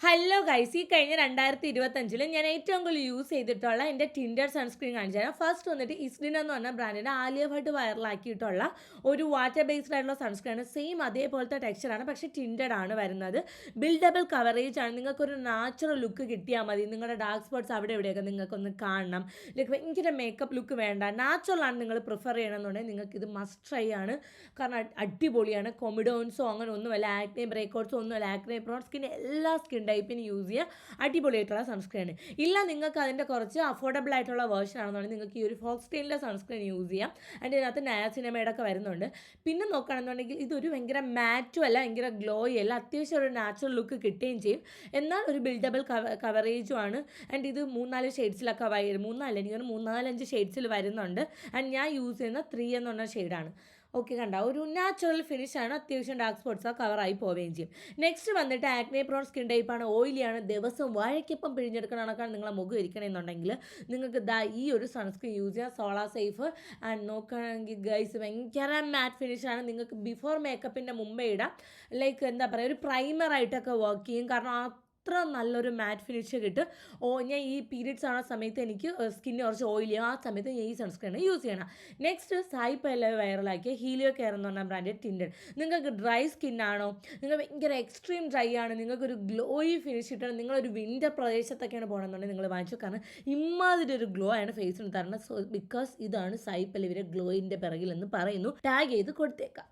Hello guys, ഈ കഴിഞ്ഞ 2025 ഞാൻ ഏറ്റവും കൂടുതൽ യൂസ് ചെയ്തിട്ടുള്ള എൻ്റെ ടിൻഡർ സൺസ്ക്രീൻ കാണിച്ചു തരാം. ഫസ്റ്റ് വന്നിട്ട് ഇസ്ഡിൻ എന്ന് പറഞ്ഞ ബ്രാൻഡിൻ്റെ ആലിയ ഭട്ട് വൈറലാക്കിയിട്ടുള്ള ഒരു വാട്ടർ ബേസ്ഡ് ആയിട്ടുള്ള സൺസ്ക്രീൻ ആണ്. സെയിം അതേപോലത്തെ ടെക്സ്ചറാണ്, പക്ഷേ ടിൻഡഡ് ആണ് വരുന്നത്. ബിൽഡബിൾ കവറേജ് ആണ്. നിങ്ങൾക്കൊരു നാച്ചുറൽ ലുക്ക് കിട്ടിയാൽ മതി. നിങ്ങളുടെ ഡാർക്ക് സ്പോട്ട്സ് അവിടെ എവിടെയൊക്കെ നിങ്ങൾക്കൊന്ന് കാണണം. ലൈക്ക് ഭയങ്കര മേക്കപ്പ് ലുക്ക് വേണ്ട, നാച്ചുറൽ ആണ് നിങ്ങൾ പ്രിഫർ ചെയ്യണമെന്നുണ്ടെങ്കിൽ നിങ്ങൾക്ക് ഇത് മസ്റ്റ് ട്രൈ ആണ്. കാരണം അടിപൊളിയാണ്. കൊമിഡോൺസോ അങ്ങനെ ഒന്നുമല്ല, ആക്നെ ബ്രേക്കൗട്ട്സോ ഒന്നുമല്ല. ആക്നെ പ്രോൺ സ്കിൻ എല്ലാ സ്കിൻ ടൈപ്പിന് യൂസ് ചെയ്യുക അടിപൊളിയായിട്ടുള്ള സൺസ്ക്രീൻ. ഇല്ല, നിങ്ങൾക്ക് അതിൻ്റെ കുറച്ച് അഫോർഡബിൾ ആയിട്ടുള്ള വേർഷൻ ആണെന്നുണ്ടെങ്കിൽ നിങ്ങൾക്ക് ഈ ഒരു ഫോക്സ്റ്റെയിലിൻ്റെ സൺസ്ക്രീൻ യൂസ് ചെയ്യാം. അതിൻ്റെ അതിനകത്ത് നയാസിനമൈഡ് ഒക്കെ വരുന്നുണ്ട്. പിന്നെ നോക്കുകയാണെന്നുണ്ടെങ്കിൽ ഇതൊരു ഭയങ്കര മാറ്റും അല്ല, ഭയങ്കര ഗ്ലോയും അല്ല, അത്യാവശ്യം ഒരു നാച്ചുറൽ ലുക്ക് കിട്ടുകയും ചെയ്യും. എന്നാൽ ഒരു ബിൽഡബിൾ കവറേജും ആണ്. ആൻഡ് ഇത് 3-4 ഷെയ്ഡ്സിലൊക്കെ എനിക്ക് 3-4-5 ഷെയ്ഡ്സിൽ വരുന്നുണ്ട്. ആൻഡ് ഞാൻ യൂസ് ചെയ്യുന്ന 3 എന്ന് പറഞ്ഞ ഷെയ്ഡാണ്. ഓക്കെ, കണ്ട ഒരു നാച്ചുറൽ ഫിനിഷാണ്. അത്യാവശ്യം ഡാർക്ക് സ്പോട്ട്സ് കവറായി പോവുകയും ചെയ്യും. നെക്സ്റ്റ് വന്നിട്ട് ആക്നെ പ്രോൺ സ്കിൻ ടൈപ്പാണ്, ഓയിലിയാണ്, ദിവസം വാഴയ്ക്കൊപ്പം പിഴിഞ്ഞെടുക്കുന്ന കണക്കാണ് നിങ്ങളെ മുഖം ഇരിക്കണമെന്നുണ്ടെങ്കിൽ നിങ്ങൾക്ക് ഈ ഒരു സൺസ്ക്രീൻ യൂസ് ചെയ്യാം. സോളാ സേഫ്. ആൻഡ് നോക്കുകയാണെങ്കിൽ ഗൈസ് ഭയങ്കര മാറ്റ് ഫിനിഷാണ്. നിങ്ങൾക്ക് ബിഫോർ മേക്കപ്പിൻ്റെ മുമ്പേ ഇടാം. ലൈക്ക് എന്താ പറയുക, ഒരു പ്രൈമറായിട്ടൊക്കെ വർക്ക് ചെയ്യും. കാരണം അത്ര നല്ലൊരു മാറ്റ് ഫിനിഷ് കിട്ടും. ഞാൻ ഈ പീരിയഡ്സ് ആവുന്ന സമയത്ത് എനിക്ക് സ്കിന്ന് കുറച്ച് ഓയിലി, ആ സമയത്ത് ഞാൻ ഈ സൺസ്ക്രീൻ യൂസ് ചെയ്യണം. നെക്സ്റ്റ് സായിപ്പല്ല വൈറലാക്കിയ ഹീലിയോ കെയർ എന്ന് പറഞ്ഞ ബ്രാൻഡ് ടിൻഡഡ്. നിങ്ങൾക്ക് ഡ്രൈ സ്കിന്നാണോ, നിങ്ങൾ ഭയങ്കര എക്സ്ട്രീം ഡ്രൈ ആണ്, നിങ്ങൾക്കൊരു ഗ്ലോയി ഫിനിഷ് കിട്ടണം, നിങ്ങളൊരു വിൻ്റർ പ്രദേശത്തൊക്കെയാണ് പോകണമെന്നുണ്ടെങ്കിൽ നിങ്ങൾ വാങ്ങിച്ചു. കാരണം ഇമ്മാതിരി ഒരു ഗ്ലോ ആണ് ഫേസിന് തരണം. സോ ബിക്കോസ് ഇതാണ് സായിപ്പല്ല ഇവരെ ഗ്ലോയിൻ്റെ പിറകിൽ എന്ന് പറയുന്നു. ടാഗ് ചെയ്ത് കൊടുത്തേക്കാം.